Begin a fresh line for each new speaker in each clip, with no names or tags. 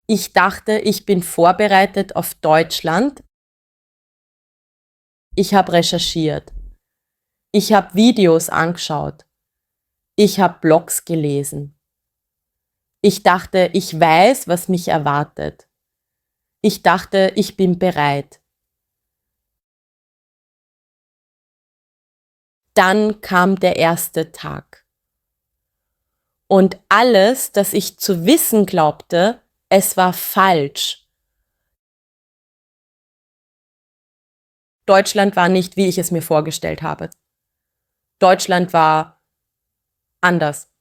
Ich dachte, ich bin vorbereitet auf Deutschland. Ich habe recherchiert. Ich habe Videos angeschaut. Ich habe Blogs gelesen. Ich dachte, ich weiß, was mich erwartet. Ich dachte, ich bin bereit. Dann kam der erste Tag. Und alles, das ich zu wissen glaubte, es war falsch. Deutschland war nicht, wie ich es mir vorgestellt habe. Deutschland war anders.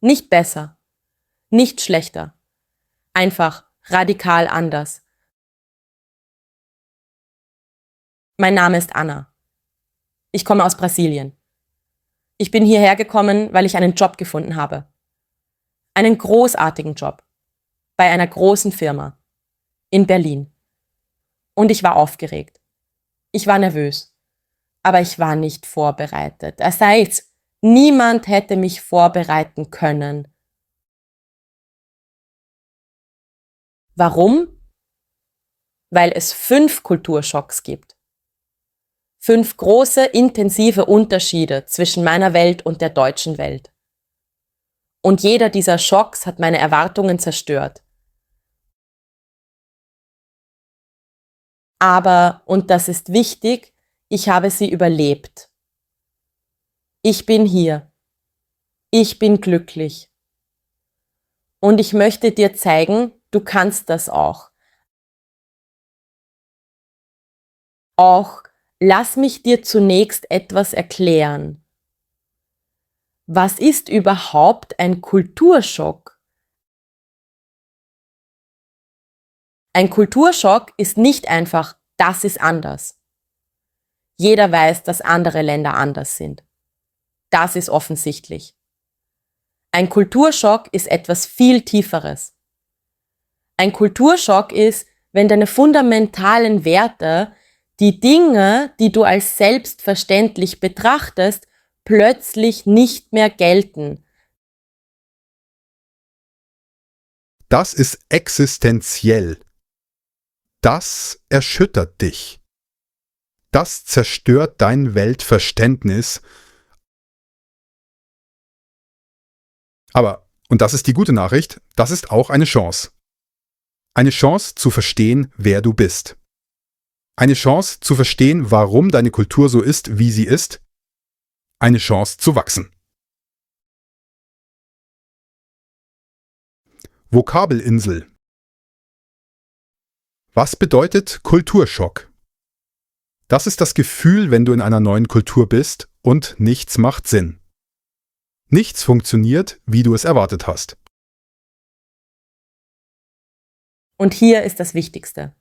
Nicht besser, nicht schlechter. Einfach radikal anders. Mein Name ist Anna. Ich komme aus Brasilien. Ich bin hierher gekommen, weil ich einen Job gefunden habe. Einen großartigen Job. Bei einer großen Firma. In Berlin. Und ich war aufgeregt. Ich war nervös. Aber ich war nicht vorbereitet. Das heißt, niemand hätte mich vorbereiten können. Warum? Weil es 5 Kulturschocks gibt. 5 große, intensive Unterschiede zwischen meiner Welt und der deutschen Welt. Und jeder dieser Schocks hat meine Erwartungen zerstört. Aber, und das ist wichtig, ich habe sie überlebt. Ich bin hier. Ich bin glücklich. Und ich möchte dir zeigen, du kannst das auch. Lass mich dir zunächst etwas erklären. Was ist überhaupt ein Kulturschock? Ein Kulturschock ist nicht einfach, das ist anders. Jeder weiß, dass andere Länder anders sind. Das ist offensichtlich. Ein Kulturschock ist etwas viel Tieferes. Ein Kulturschock ist, wenn deine fundamentalen Werte, die Dinge, die du als selbstverständlich betrachtest, plötzlich nicht mehr gelten.
Das ist existenziell. Das erschüttert dich. Das zerstört dein Weltverständnis. Aber, und das ist die gute Nachricht, das ist auch eine Chance. Eine Chance zu verstehen, wer du bist. Eine Chance zu verstehen, warum deine Kultur so ist, wie sie ist. Eine Chance zu wachsen. Vokabelinsel. Was bedeutet Kulturschock? Das ist das Gefühl, wenn du in einer neuen Kultur bist und nichts macht Sinn. Nichts funktioniert, wie du es erwartet hast.
Und hier ist das Wichtigste.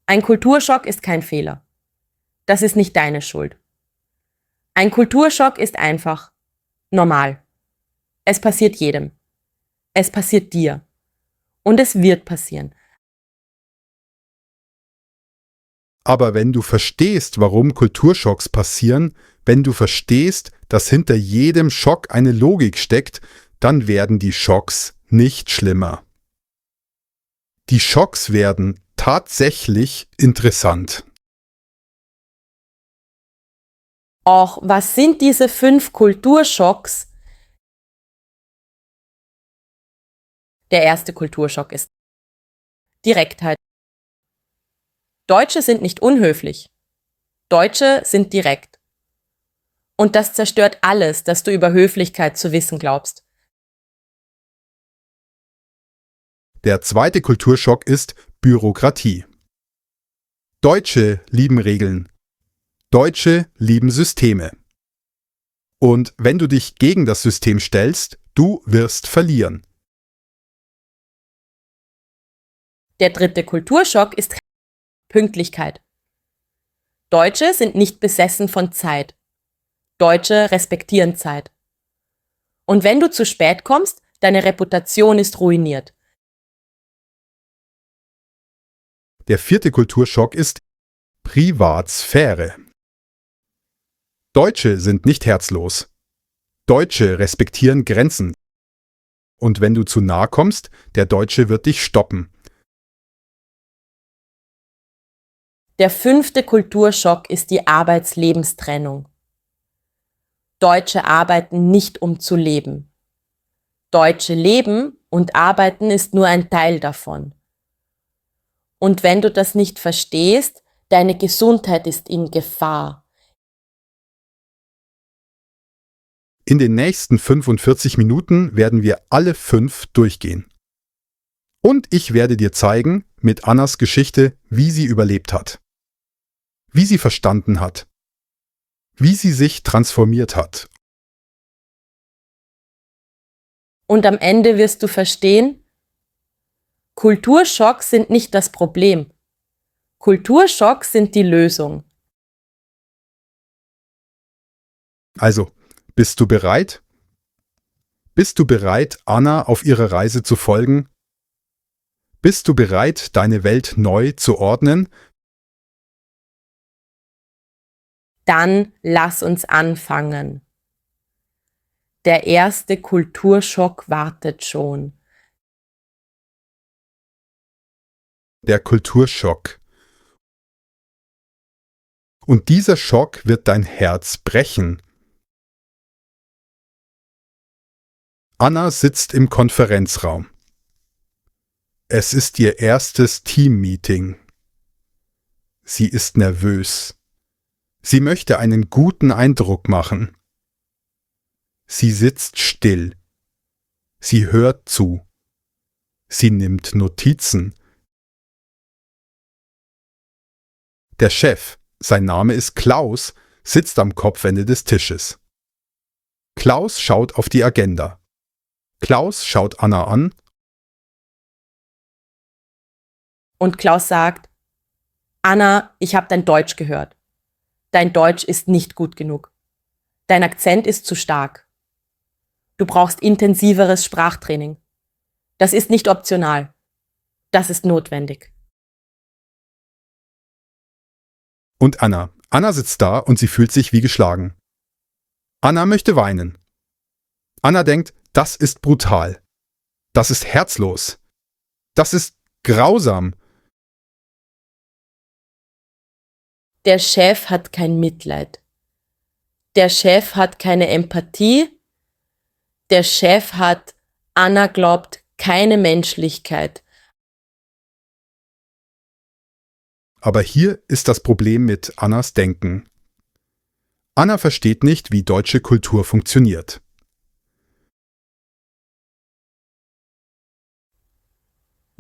Ein Kulturschock ist kein Fehler. Das ist nicht deine Schuld. Ein Kulturschock ist einfach normal. Es passiert jedem. Es passiert dir. Und es wird passieren.
Aber wenn du verstehst, warum Kulturschocks passieren, wenn du verstehst, dass hinter jedem Schock eine Logik steckt, dann werden die Schocks nicht schlimmer. Die Schocks werden tatsächlich interessant.
Auch was sind diese 5 Kulturschocks? Der erste Kulturschock ist Direktheit. Deutsche sind nicht unhöflich. Deutsche sind direkt. Und das zerstört alles, das du über Höflichkeit zu wissen glaubst.
Der zweite Kulturschock ist Bürokratie. Deutsche lieben Regeln. Deutsche lieben Systeme. Und wenn du dich gegen das System stellst, du wirst verlieren.
Der dritte Kulturschock ist Pünktlichkeit. Deutsche sind nicht besessen von Zeit. Deutsche respektieren Zeit. Und wenn du zu spät kommst, deine Reputation ist ruiniert.
Der vierte Kulturschock ist Privatsphäre. Deutsche sind nicht herzlos. Deutsche respektieren Grenzen. Und wenn du zu nah kommst, der Deutsche wird dich stoppen.
Der 5. Kulturschock ist die Arbeits-Lebenstrennung. Deutsche arbeiten nicht, um zu leben. Deutsche leben und arbeiten ist nur ein Teil davon. Und wenn du das nicht verstehst, deine Gesundheit ist in Gefahr.
In den nächsten 45 Minuten werden wir alle 5 durchgehen. Und ich werde dir zeigen, mit Annas Geschichte, wie sie überlebt hat. Wie sie verstanden hat. Wie sie sich transformiert hat.
Und am Ende wirst du verstehen, Kulturschocks sind nicht das Problem. Kulturschocks sind die Lösung.
Also, bist du bereit? Bist du bereit, Anna auf ihrer Reise zu folgen? Bist du bereit, deine Welt neu zu ordnen?
Dann lass uns anfangen. Der erste Kulturschock wartet schon.
Der Kulturschock. Und dieser Schock wird dein Herz brechen. Anna sitzt im Konferenzraum. Es ist ihr erstes Teammeeting. Sie ist nervös. Sie möchte einen guten Eindruck machen. Sie sitzt still. Sie hört zu. Sie nimmt Notizen. Der Chef, sein Name ist Klaus, sitzt am Kopfende des Tisches. Klaus schaut auf die Agenda. Klaus schaut Anna an.
Und Klaus sagt, Anna, ich habe dein Deutsch gehört. Dein Deutsch ist nicht gut genug. Dein Akzent ist zu stark. Du brauchst intensiveres Sprachtraining. Das ist nicht optional. Das ist notwendig.
Und Anna. Anna sitzt da und sie fühlt sich wie geschlagen. Anna möchte weinen. Anna denkt, das ist brutal. Das ist herzlos. Das ist grausam.
Der Chef hat kein Mitleid. Der Chef hat keine Empathie. Der Chef hat, Anna glaubt, keine Menschlichkeit.
Aber hier ist das Problem mit Annas Denken. Anna versteht nicht, wie deutsche Kultur funktioniert.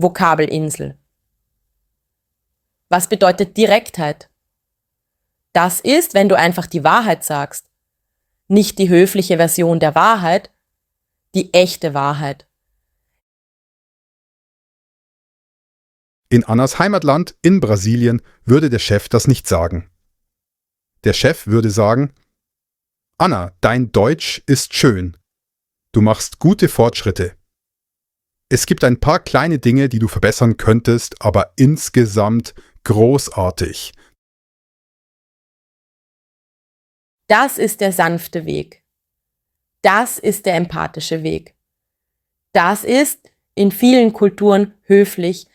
Vokabelinsel. Was bedeutet Direktheit? Das ist, wenn du einfach die Wahrheit sagst. Nicht die höfliche Version der Wahrheit, die echte Wahrheit.
In Annas Heimatland, in Brasilien, würde der Chef das nicht sagen. Der Chef würde sagen, Anna, dein Deutsch ist schön. Du machst gute Fortschritte. Es gibt ein paar kleine Dinge, die du verbessern könntest, aber insgesamt großartig.
Das ist der sanfte Weg. Das ist der empathische Weg. Das ist in vielen Kulturen höflich.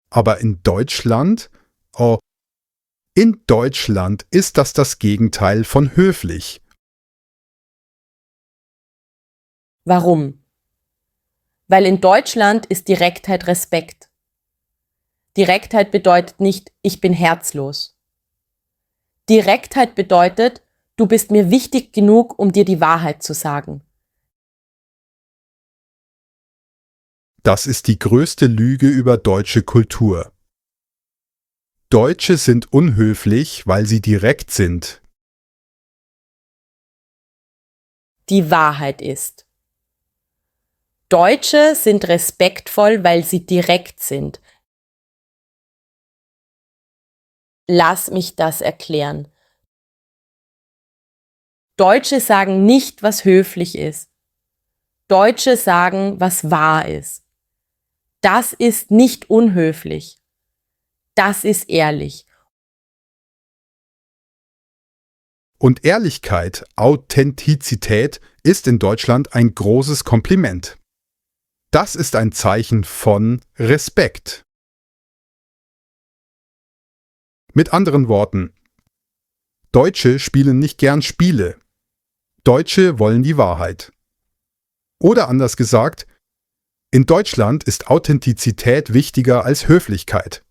Aber in Deutschland? Oh, in Deutschland ist das Gegenteil von höflich.
Warum? Weil in Deutschland ist Direktheit Respekt. Direktheit bedeutet nicht, ich bin herzlos. Direktheit bedeutet, du bist mir wichtig genug, um dir die Wahrheit zu sagen.
Das ist die größte Lüge über deutsche Kultur. Deutsche sind unhöflich, weil sie direkt sind.
Die Wahrheit ist. Deutsche sind respektvoll, weil sie direkt sind. Lass mich das erklären. Deutsche sagen nicht, was höflich ist. Deutsche sagen, was wahr ist. Das ist nicht unhöflich. Das ist ehrlich.
Und Ehrlichkeit, Authentizität ist in Deutschland ein großes Kompliment. Das ist ein Zeichen von Respekt. Mit anderen Worten, Deutsche spielen nicht gern Spiele. Deutsche wollen die Wahrheit. Oder anders gesagt, in Deutschland ist Authentizität wichtiger als Höflichkeit.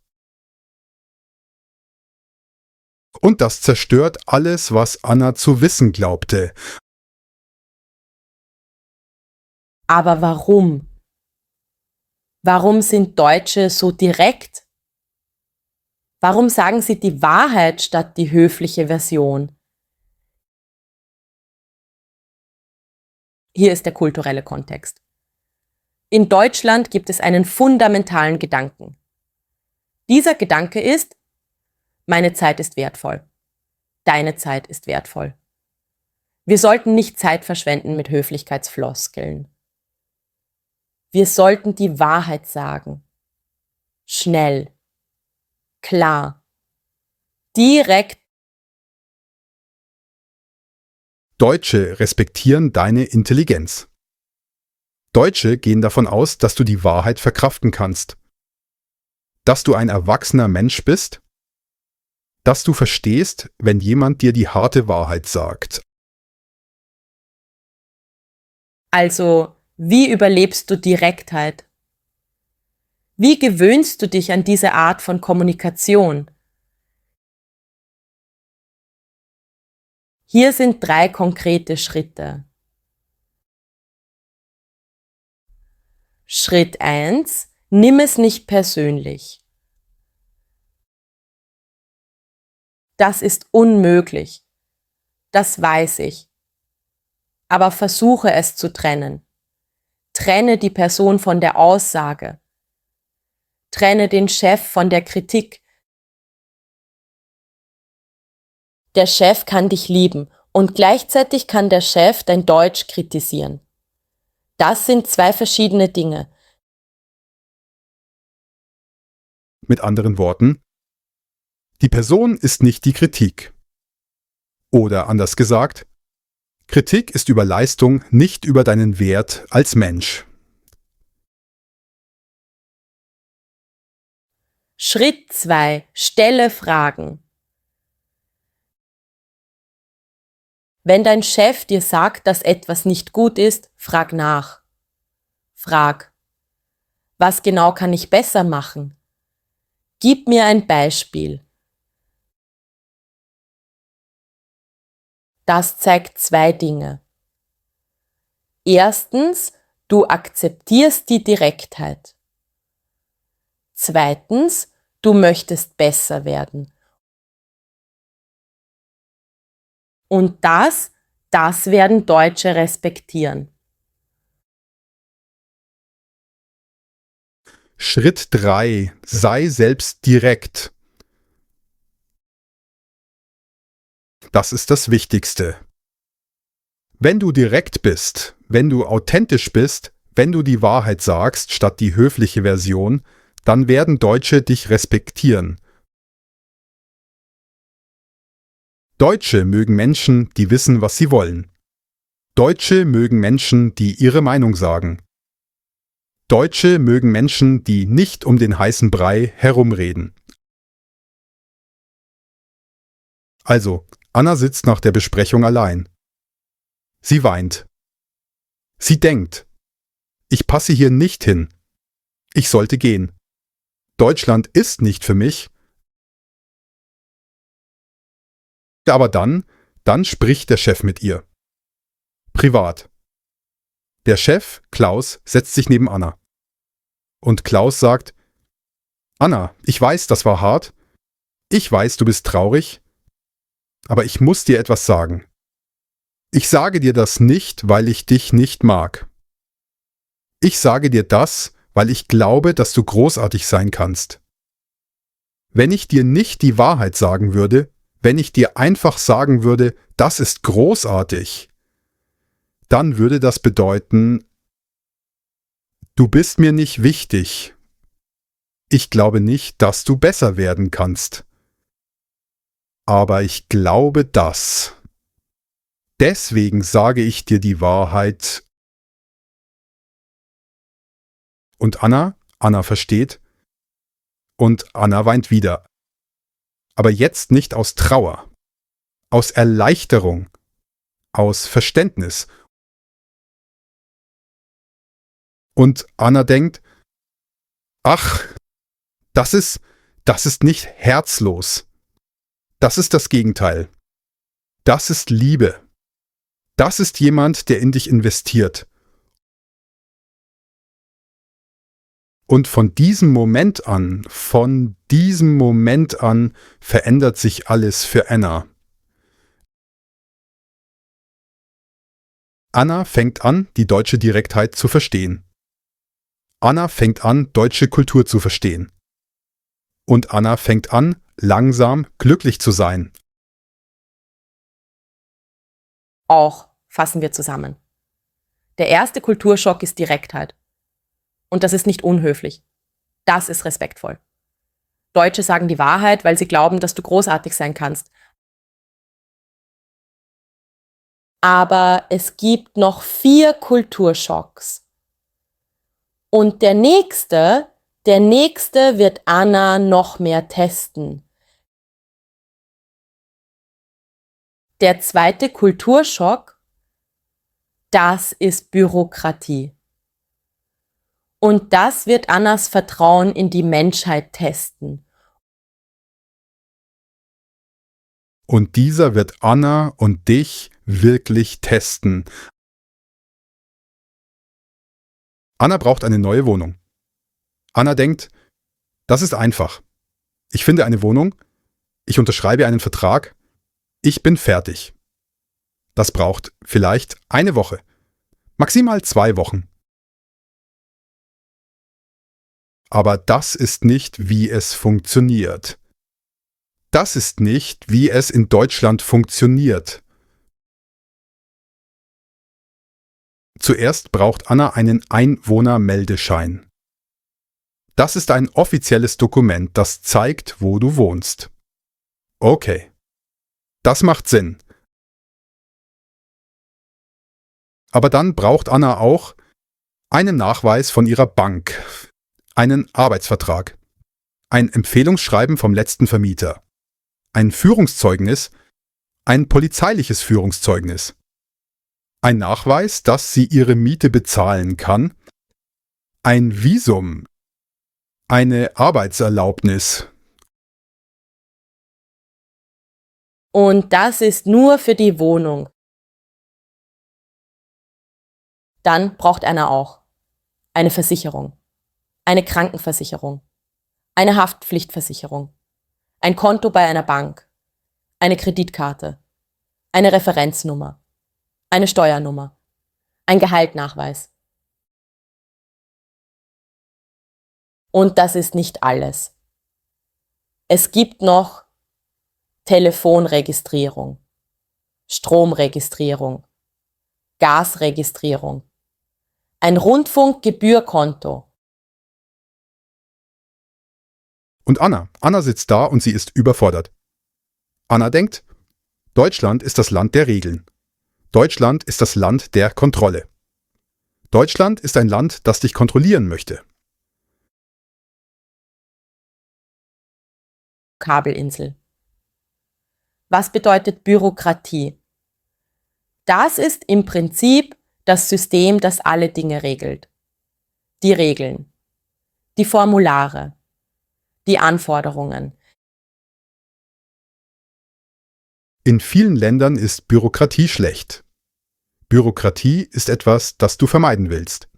Und das zerstört alles, was Anna zu wissen glaubte.
Aber warum? Warum sind Deutsche so direkt? Warum sagen sie die Wahrheit statt die höfliche Version? Hier ist der kulturelle Kontext. In Deutschland gibt es einen fundamentalen Gedanken. Dieser Gedanke ist: Meine Zeit ist wertvoll. Deine Zeit ist wertvoll. Wir sollten nicht Zeit verschwenden mit Höflichkeitsfloskeln. Wir sollten die Wahrheit sagen. Schnell. Klar. Direkt.
Deutsche respektieren deine Intelligenz. Deutsche gehen davon aus, dass du die Wahrheit verkraften kannst. Dass du ein erwachsener Mensch bist. Dass du verstehst, wenn jemand dir die harte Wahrheit sagt.
Also, wie überlebst du Direktheit? Wie gewöhnst du dich an diese Art von Kommunikation? Hier sind 3 konkrete Schritte. Schritt 1: Nimm es nicht persönlich. Das ist unmöglich. Das weiß ich. Aber versuche es zu trennen. Trenne die Person von der Aussage. Trenne den Chef von der Kritik. Der Chef kann dich lieben und gleichzeitig kann der Chef dein Deutsch kritisieren. Das sind 2 verschiedene Dinge.
Mit anderen Worten, die Person ist nicht die Kritik. Oder anders gesagt, Kritik ist über Leistung, nicht über deinen Wert als Mensch.
Schritt 2: Stelle Fragen. Wenn dein Chef dir sagt, dass etwas nicht gut ist, frag nach. Frag: Was genau kann ich besser machen? Gib mir ein Beispiel. Das zeigt 2 Dinge. Erstens, du akzeptierst die Direktheit. Zweitens, du möchtest besser werden. Und das werden Deutsche respektieren.
Schritt 3. Sei selbst direkt. Das ist das Wichtigste. Wenn du direkt bist, wenn du authentisch bist, wenn du die Wahrheit sagst statt die höfliche Version, dann werden Deutsche dich respektieren. Deutsche mögen Menschen, die wissen, was sie wollen. Deutsche mögen Menschen, die ihre Meinung sagen. Deutsche mögen Menschen, die nicht um den heißen Brei herumreden. Also, Anna sitzt nach der Besprechung allein. Sie weint. Sie denkt: Ich passe hier nicht hin. Ich sollte gehen. Deutschland ist nicht für mich. Aber dann spricht der Chef mit ihr. Privat. Der Chef, Klaus, setzt sich neben Anna. Und Klaus sagt: Anna, ich weiß, das war hart. Ich weiß, du bist traurig. Aber ich muss dir etwas sagen. Ich sage dir das nicht, weil ich dich nicht mag. Ich sage dir das, weil ich glaube, dass du großartig sein kannst. Wenn ich dir nicht die Wahrheit sagen würde, wenn ich dir einfach sagen würde, das ist großartig, dann würde das bedeuten, du bist mir nicht wichtig. Ich glaube nicht, dass du besser werden kannst. Aber ich glaube das. Deswegen sage ich dir die Wahrheit. Und Anna versteht, und Anna weint wieder. Aber jetzt nicht aus Trauer, aus Erleichterung, aus Verständnis. Und Anna denkt, ach, das ist nicht herzlos. Das ist das Gegenteil. Das ist Liebe. Das ist jemand, der in dich investiert. Und von diesem Moment an verändert sich alles für Anna. Anna fängt an, die deutsche Direktheit zu verstehen. Anna fängt an, deutsche Kultur zu verstehen. Und Anna fängt an, langsam glücklich zu sein.
Auch fassen wir zusammen. Der erste Kulturschock ist Direktheit. Und das ist nicht unhöflich. Das ist respektvoll. Deutsche sagen die Wahrheit, weil sie glauben, dass du großartig sein kannst. Aber es gibt noch 4 Kulturschocks. Und der nächste wird Anna noch mehr testen. Der zweite Kulturschock, das ist Bürokratie. Und das wird Annas Vertrauen in die Menschheit testen.
Und dieser wird Anna und dich wirklich testen. Anna braucht eine neue Wohnung. Anna denkt, das ist einfach. Ich finde eine Wohnung, ich unterschreibe einen Vertrag, ich bin fertig. Das braucht vielleicht eine Woche, maximal 2 Wochen. Aber das ist nicht, wie es funktioniert. Das ist nicht, wie es in Deutschland funktioniert. Zuerst braucht Anna einen Einwohnermeldeschein. Das ist ein offizielles Dokument, das zeigt, wo du wohnst. Okay, das macht Sinn. Aber dann braucht Anna auch einen Nachweis von ihrer Bank, einen Arbeitsvertrag, ein Empfehlungsschreiben vom letzten Vermieter, ein Führungszeugnis, ein polizeiliches Führungszeugnis, ein Nachweis, dass sie ihre Miete bezahlen kann, ein Visum, eine Arbeitserlaubnis.
Und das ist nur für die Wohnung. Dann braucht Anna auch eine Versicherung, eine Krankenversicherung, eine Haftpflichtversicherung, ein Konto bei einer Bank, eine Kreditkarte, eine Referenznummer, eine Steuernummer, ein Gehaltnachweis. Und das ist nicht alles. Es gibt noch Telefonregistrierung, Stromregistrierung, Gasregistrierung, ein Rundfunkgebührkonto.
Und Anna sitzt da und sie ist überfordert. Anna denkt, Deutschland ist das Land der Regeln. Deutschland ist das Land der Kontrolle. Deutschland ist ein Land, das dich kontrollieren möchte.
Kabelinsel. Was bedeutet Bürokratie? Das ist im Prinzip das System, das alle Dinge regelt. Die Regeln, die Formulare, die Anforderungen.
In vielen Ländern ist Bürokratie schlecht. Bürokratie ist etwas, das du vermeiden willst.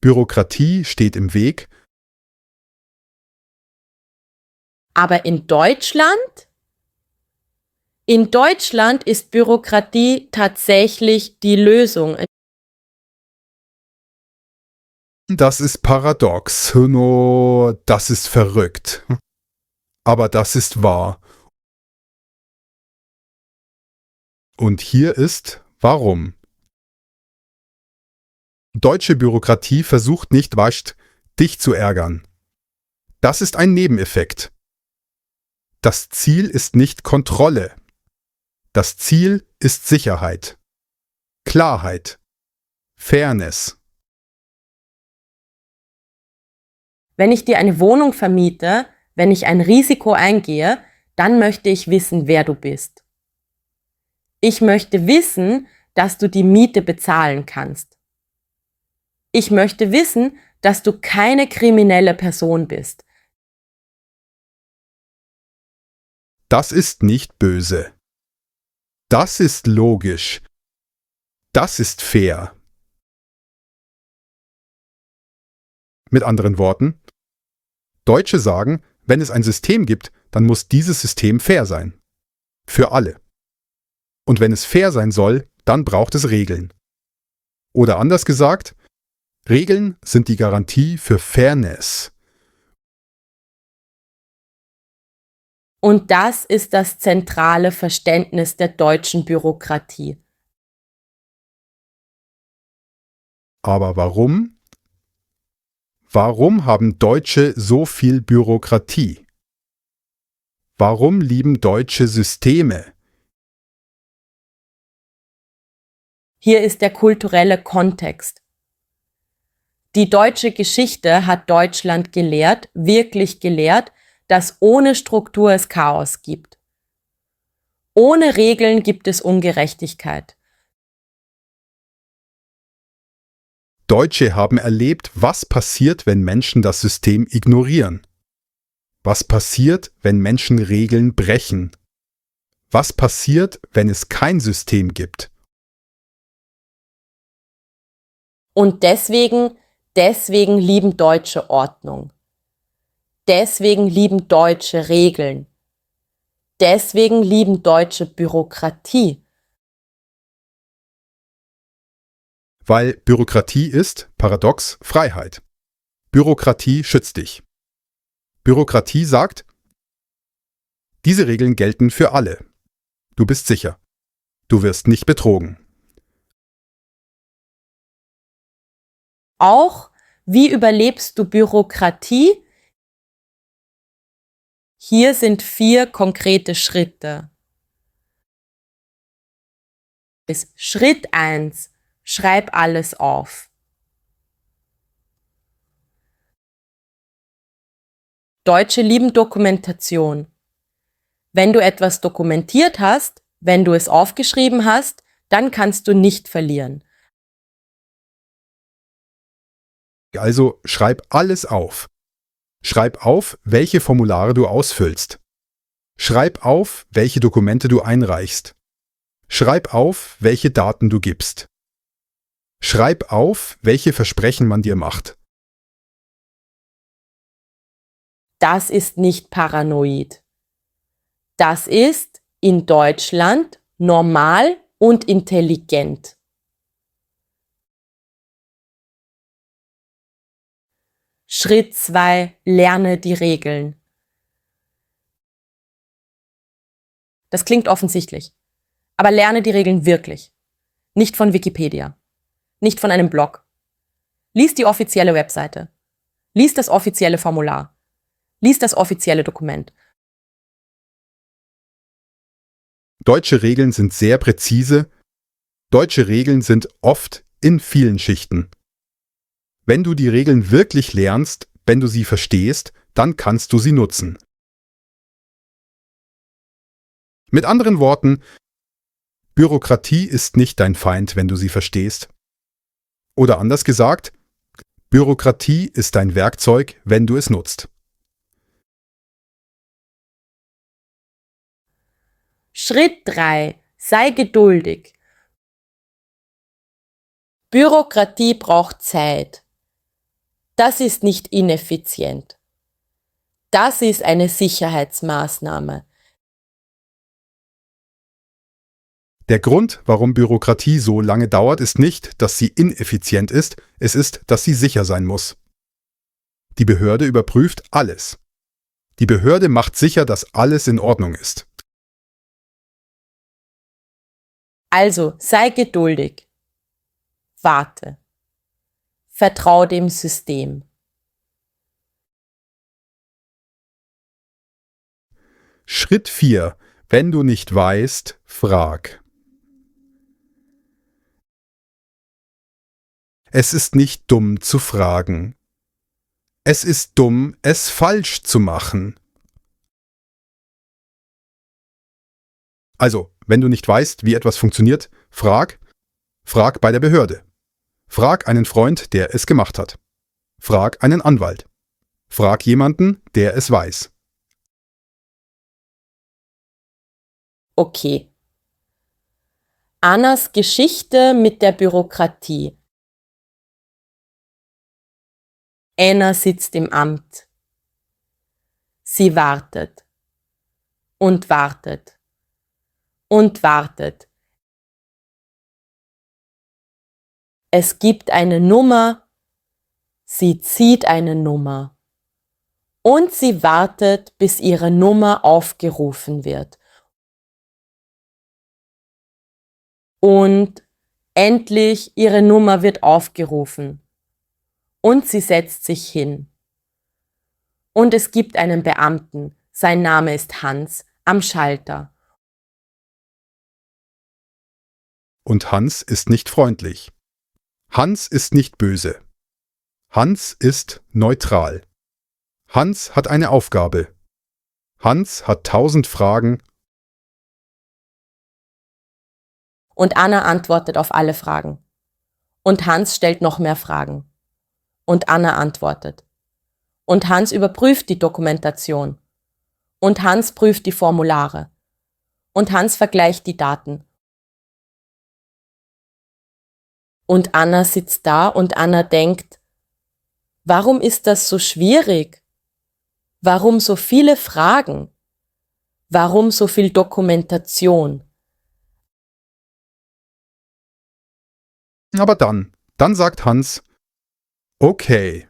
Bürokratie steht im Weg.
Aber in Deutschland? In Deutschland ist Bürokratie tatsächlich die Lösung.
Das ist paradox, no, das ist verrückt. Aber das ist wahr. Und hier ist warum. Deutsche Bürokratie versucht nicht dich zu ärgern. Das ist ein Nebeneffekt. Das Ziel ist nicht Kontrolle. Das Ziel ist Sicherheit, Klarheit, Fairness.
Wenn ich dir eine Wohnung vermiete, wenn ich ein Risiko eingehe, dann möchte ich wissen, wer du bist. Ich möchte wissen, dass du die Miete bezahlen kannst. Ich möchte wissen, dass du keine kriminelle Person bist.
Das ist nicht böse. Das ist logisch. Das ist fair. Mit anderen Worten, Deutsche sagen, wenn es ein System gibt, dann muss dieses System fair sein. Für alle. Und wenn es fair sein soll, dann braucht es Regeln. Oder anders gesagt, Regeln sind die Garantie für Fairness.
Und das ist das zentrale Verständnis der deutschen Bürokratie.
Aber warum? Warum haben Deutsche so viel Bürokratie? Warum lieben Deutsche Systeme?
Hier ist der kulturelle Kontext. Die deutsche Geschichte hat Deutschland gelehrt, wirklich gelehrt, dass ohne Struktur es Chaos gibt. Ohne Regeln gibt es Ungerechtigkeit.
Deutsche haben erlebt, was passiert, wenn Menschen das System ignorieren. Was passiert, wenn Menschen Regeln brechen? Was passiert, wenn es kein System gibt?
Und deswegen lieben Deutsche Ordnung. Deswegen lieben Deutsche Regeln. Deswegen lieben Deutsche Bürokratie.
Weil Bürokratie ist, paradox, Freiheit. Bürokratie schützt dich. Bürokratie sagt, diese Regeln gelten für alle. Du bist sicher. Du wirst nicht betrogen.
Auch, wie überlebst du Bürokratie? Hier sind 4 konkrete Schritte. Schritt 1. Schreib alles auf. Deutsche lieben Dokumentation. Wenn du etwas dokumentiert hast, wenn du es aufgeschrieben hast, dann kannst du nicht verlieren.
Also schreib alles auf. Schreib auf, welche Formulare du ausfüllst. Schreib auf, welche Dokumente du einreichst. Schreib auf, welche Daten du gibst. Schreib auf, welche Versprechen man dir macht.
Das ist nicht paranoid. Das ist in Deutschland normal und intelligent. Schritt 2. Lerne die Regeln. Das klingt offensichtlich. Aber lerne die Regeln wirklich. Nicht von Wikipedia. Nicht von einem Blog. Lies die offizielle Webseite. Lies das offizielle Formular. Lies das offizielle Dokument.
Deutsche Regeln sind sehr präzise. Deutsche Regeln sind oft in vielen Schichten. Wenn du die Regeln wirklich lernst, wenn du sie verstehst, dann kannst du sie nutzen. Mit anderen Worten, Bürokratie ist nicht dein Feind, wenn du sie verstehst. Oder anders gesagt, Bürokratie ist dein Werkzeug, wenn du es nutzt.
Schritt 3. Sei geduldig. Bürokratie braucht Zeit. Das ist nicht ineffizient. Das ist eine Sicherheitsmaßnahme.
Der Grund, warum Bürokratie so lange dauert, ist nicht, dass sie ineffizient ist, es ist, dass sie sicher sein muss. Die Behörde überprüft alles. Die Behörde macht sicher, dass alles in Ordnung ist.
Also sei geduldig. Warte. Vertrau dem System.
Schritt 4. Wenn du nicht weißt, frag. Es ist nicht dumm zu fragen. Es ist dumm, es falsch zu machen. Also, wenn du nicht weißt, wie etwas funktioniert, frag. Frag bei der Behörde. Frag einen Freund, der es gemacht hat. Frag einen Anwalt. Frag jemanden, der es weiß.
Okay. Annas Geschichte mit der Bürokratie. Anna sitzt im Amt. Sie wartet und wartet und wartet. Es gibt eine Nummer, sie zieht eine Nummer und sie wartet, bis ihre Nummer aufgerufen wird. Und endlich ihre Nummer wird aufgerufen und sie setzt sich hin. Und es gibt einen Beamten, sein Name ist Hans, am Schalter.
Und Hans ist nicht freundlich. Hans ist nicht böse. Hans ist neutral. Hans hat eine Aufgabe. Hans hat 1000 Fragen.
Und Anna antwortet auf alle Fragen. Und Hans stellt noch mehr Fragen. Und Anna antwortet. Und Hans überprüft die Dokumentation. Und Hans prüft die Formulare. Und Hans vergleicht die Daten. Und Anna sitzt da und Anna denkt, warum ist das so schwierig? Warum so viele Fragen? Warum so viel Dokumentation?
Aber dann sagt Hans, okay,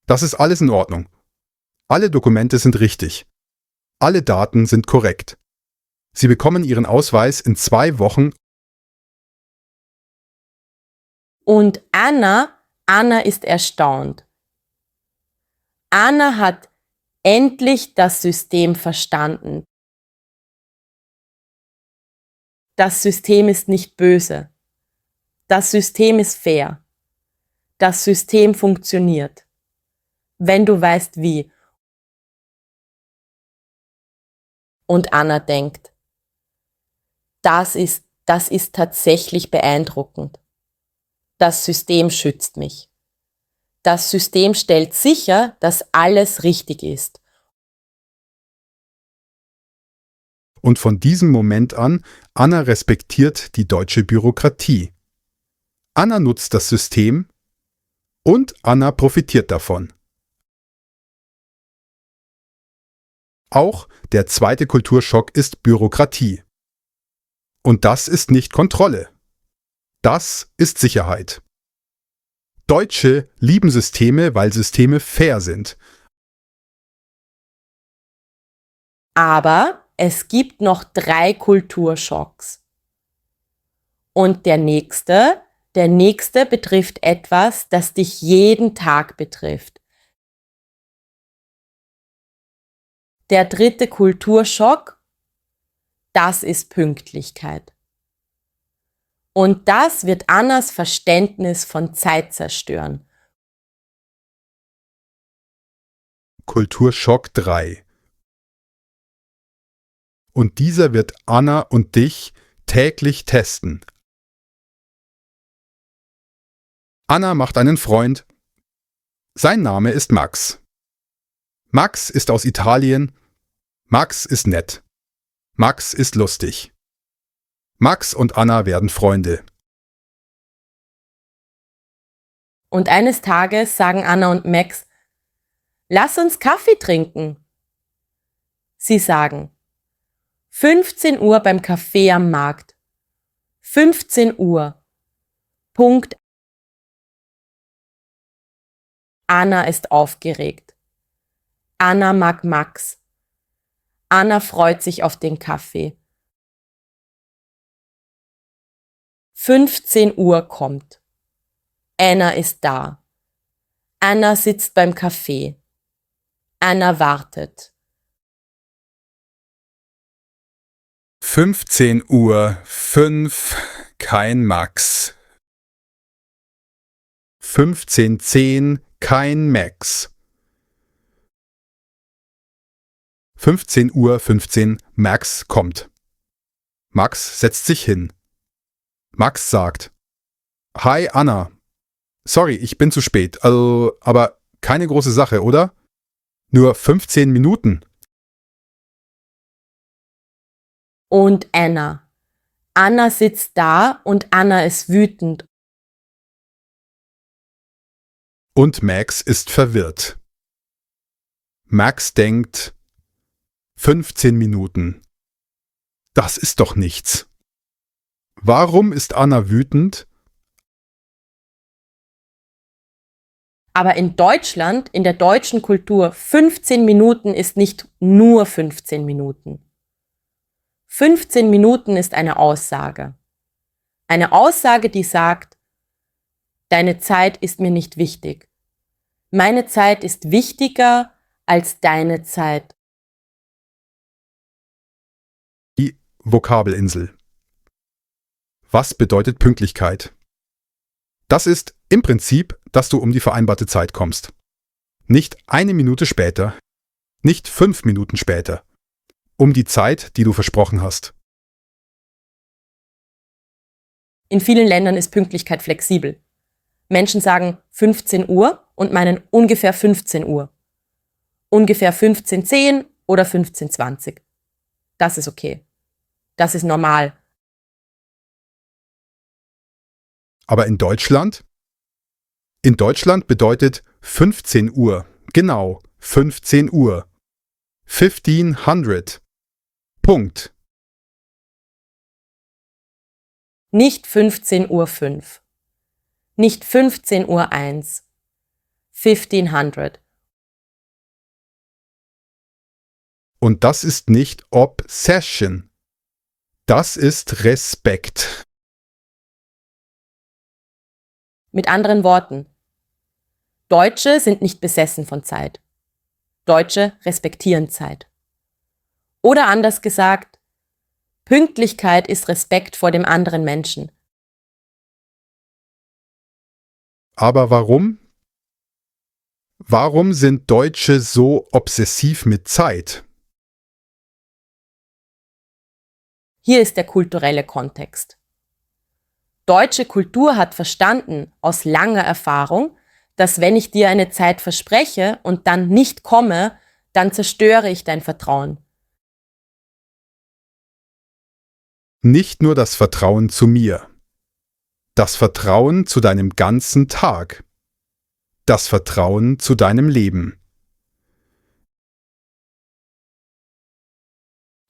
das ist alles in Ordnung. Alle Dokumente sind richtig. Alle Daten sind korrekt. Sie bekommen Ihren Ausweis in 2 Wochen.
Und Anna ist erstaunt. Anna hat endlich das System verstanden. Das System ist nicht böse. Das System ist fair. Das System funktioniert. Wenn du weißt wie. Und Anna denkt, das ist tatsächlich beeindruckend. Das System schützt mich. Das System stellt sicher, dass alles richtig ist.
Und von diesem Moment an, Anna respektiert die deutsche Bürokratie. Anna nutzt das System und Anna profitiert davon. Auch der zweite Kulturschock ist Bürokratie. Und das ist nicht Kontrolle. Das ist Sicherheit. Deutsche lieben Systeme, weil Systeme fair sind.
Aber es gibt noch 3 Kulturschocks. Und der nächste betrifft etwas, das dich jeden Tag betrifft. Der 3. Kulturschock, das ist Pünktlichkeit. Und das wird Annas Verständnis von Zeit zerstören.
Kulturschock 3. Und dieser wird Anna und dich täglich testen. Anna macht einen Freund. Sein Name ist Max. Max ist aus Italien. Max ist nett. Max ist lustig. Max und Anna werden Freunde.
Und eines Tages sagen Anna und Max, lass uns Kaffee trinken. Sie sagen, 15 Uhr beim Café am Markt. 15 Uhr. Punkt. Anna ist aufgeregt. Anna mag Max. Anna freut sich auf den Kaffee. 15 Uhr kommt. Anna ist da. Anna sitzt beim Kaffee. Anna wartet.
15:05 kein Max. 15:10 kein Max. 15:15 Max kommt. Max setzt sich hin. Max sagt: Hi Anna. Sorry, ich bin zu spät. Also, aber keine große Sache, oder? Nur 15 Minuten.
Und Anna. Anna sitzt da und Anna ist wütend.
Und Max ist verwirrt. Max denkt: 15 Minuten. Das ist doch nichts. Warum ist Anna wütend?
Aber in Deutschland, in der deutschen Kultur, 15 Minuten ist nicht nur 15 Minuten. 15 Minuten ist eine Aussage. Eine Aussage, die sagt: Deine Zeit ist mir nicht wichtig. Meine Zeit ist wichtiger als deine Zeit.
Die Vokabelinsel. Was bedeutet Pünktlichkeit? Das ist im Prinzip, dass du um die vereinbarte Zeit kommst. Nicht 1 Minute später, nicht 5 Minuten später. Um die Zeit, die du versprochen hast.
In vielen Ländern ist Pünktlichkeit flexibel. Menschen sagen 15 Uhr und meinen ungefähr 15 Uhr. Ungefähr 15:10 oder 15:20. Das ist okay. Das ist normal.
Aber in Deutschland? In Deutschland bedeutet 15 Uhr, genau, 15 Uhr. 1500. Punkt.
Nicht 15:05. Nicht 15:01. 1500.
Und das ist nicht Obsession. Das ist Respekt.
Mit anderen Worten, Deutsche sind nicht besessen von Zeit. Deutsche respektieren Zeit. Oder anders gesagt, Pünktlichkeit ist Respekt vor dem anderen Menschen.
Aber warum? Warum sind Deutsche so obsessiv mit Zeit?
Hier ist der kulturelle Kontext. Deutsche Kultur hat verstanden, aus langer Erfahrung, dass wenn ich dir eine Zeit verspreche und dann nicht komme, dann zerstöre ich dein Vertrauen.
Nicht nur das Vertrauen zu mir. Das Vertrauen zu deinem ganzen Tag. Das Vertrauen zu deinem Leben.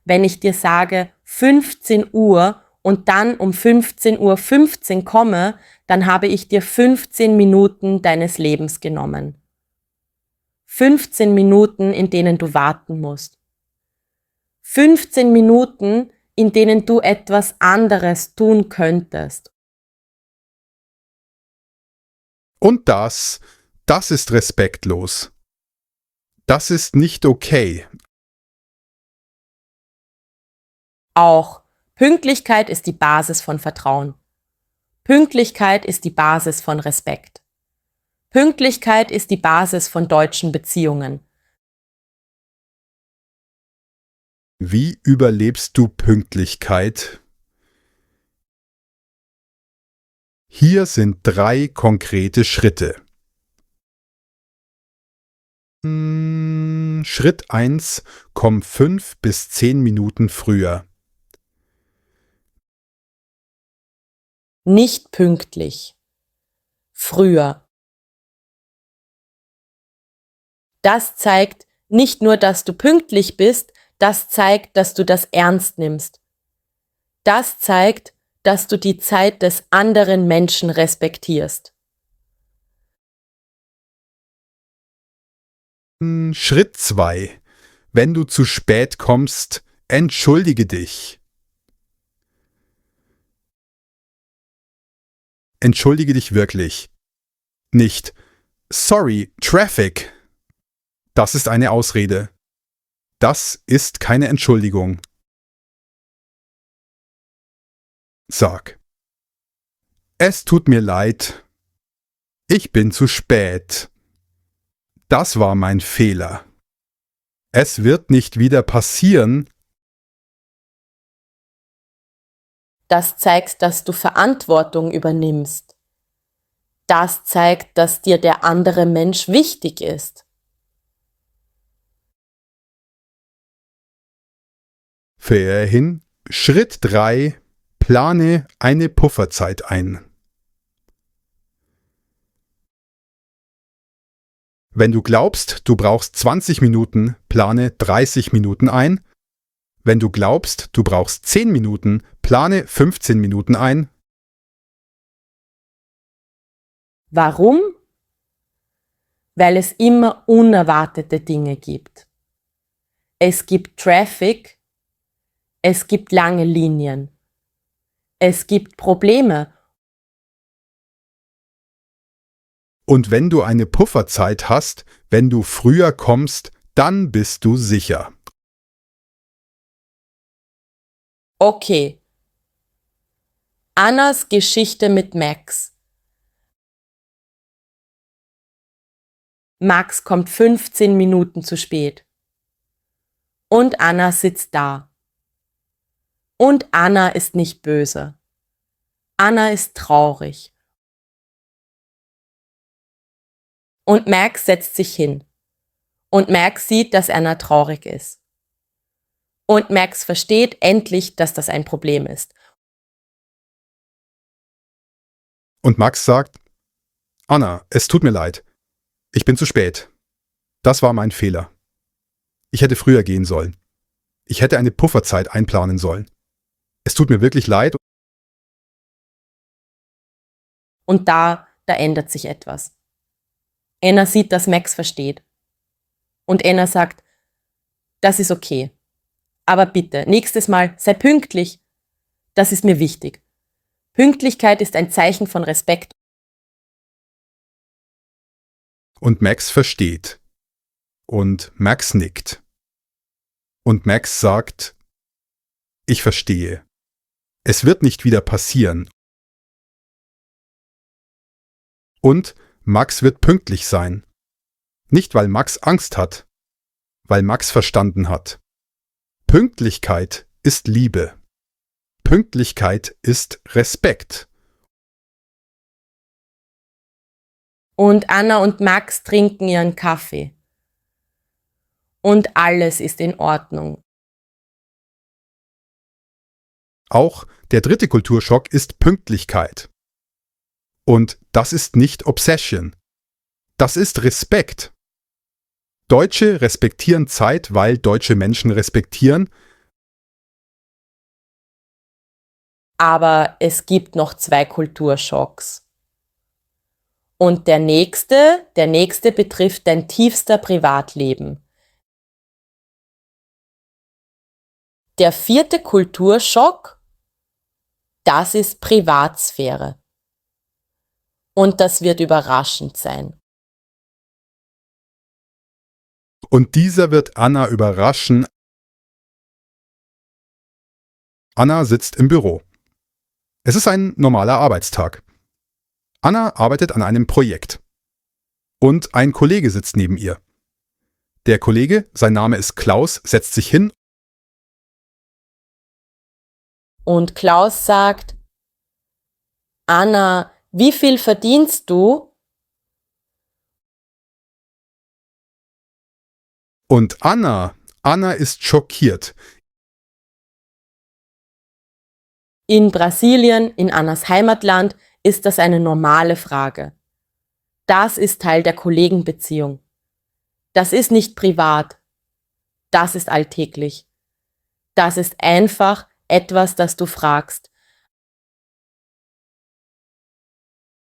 Wenn ich dir sage 15 Uhr und dann um 15:15 Uhr komme, dann habe ich dir 15 Minuten deines Lebens genommen. 15 Minuten, in denen du warten musst. 15 Minuten, in denen du etwas anderes tun könntest.
Und das ist respektlos. Das ist nicht okay.
Auch Pünktlichkeit ist die Basis von Vertrauen. Pünktlichkeit ist die Basis von Respekt. Pünktlichkeit ist die Basis von deutschen Beziehungen.
Wie überlebst du Pünktlichkeit? Hier sind 3 konkrete Schritte. Schritt 1: Komm 5 bis 10 Minuten früher.
Nicht pünktlich. Früher. Das zeigt nicht nur, dass du pünktlich bist, das zeigt, dass du das ernst nimmst. Das zeigt, dass du die Zeit des anderen Menschen respektierst.
Schritt 2: Wenn du zu spät kommst, entschuldige dich. Entschuldige dich wirklich. Nicht Sorry, Traffic. Das ist eine Ausrede. Das ist keine Entschuldigung. Sag: Es tut mir leid. Ich bin zu spät. Das war mein Fehler. Es wird nicht wieder passieren.
Das zeigt, dass du Verantwortung übernimmst. Das zeigt, dass dir der andere Mensch wichtig ist.
Fähre hin. Schritt 3. Plane eine Pufferzeit ein. Wenn du glaubst, du brauchst 20 Minuten, plane 30 Minuten ein. Wenn du glaubst, du brauchst 10 Minuten, plane 15 Minuten ein.
Warum? Weil es immer unerwartete Dinge gibt. Es gibt Traffic, es gibt lange Linien, es gibt Probleme.
Und wenn du eine Pufferzeit hast, wenn du früher kommst, dann bist du sicher.
Okay. Annas Geschichte mit Max. Max kommt 15 Minuten zu spät. Und Anna sitzt da. Und Anna ist nicht böse. Anna ist traurig. Und Max setzt sich hin. Und Max sieht, dass Anna traurig ist. Und Max versteht endlich, dass das ein Problem ist.
Und Max sagt: Anna, es tut mir leid. Ich bin zu spät. Das war mein Fehler. Ich hätte früher gehen sollen. Ich hätte eine Pufferzeit einplanen sollen. Es tut mir wirklich leid.
Und da ändert sich etwas. Anna sieht, dass Max versteht. Und Anna sagt: Das ist okay. Aber bitte, nächstes Mal sei pünktlich. Das ist mir wichtig. Pünktlichkeit ist ein Zeichen von Respekt.
Und Max versteht. Und Max nickt. Und Max sagt: Ich verstehe. Es wird nicht wieder passieren. Und Max wird pünktlich sein. Nicht, weil Max Angst hat, weil Max verstanden hat. Pünktlichkeit ist Liebe. Pünktlichkeit ist Respekt.
Und Anna und Max trinken ihren Kaffee. Und alles ist in Ordnung.
Auch der dritte Kulturschock ist Pünktlichkeit. Und das ist nicht Obsession. Das ist Respekt. Deutsche respektieren Zeit, weil deutsche Menschen respektieren.
Aber es gibt noch 2 Kulturschocks. Und der nächste betrifft dein tiefster Privatleben. Der 4. Kulturschock, das ist Privatsphäre. Und das wird überraschend sein.
Und dieser wird Anna überraschen. Anna sitzt im Büro. Es ist ein normaler Arbeitstag. Anna arbeitet an einem Projekt. Und ein Kollege sitzt neben ihr. Der Kollege, sein Name ist Klaus, setzt sich hin.
Und Klaus sagt: Anna, wie viel verdienst du?
Und Anna ist schockiert.
In Brasilien, in Annas Heimatland, ist das eine normale Frage. Das ist Teil der Kollegenbeziehung. Das ist nicht privat. Das ist alltäglich. Das ist einfach etwas, das du fragst.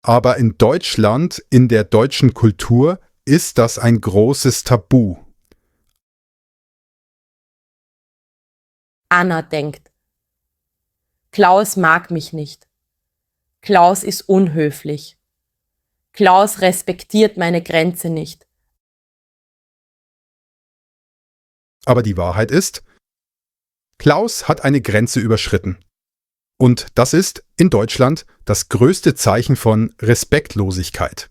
Aber in Deutschland, in der deutschen Kultur, ist das ein großes Tabu.
Anna denkt: Klaus mag mich nicht. Klaus ist unhöflich. Klaus respektiert meine Grenze nicht.
Aber die Wahrheit ist, Klaus hat eine Grenze überschritten. Und das ist in Deutschland das größte Zeichen von Respektlosigkeit.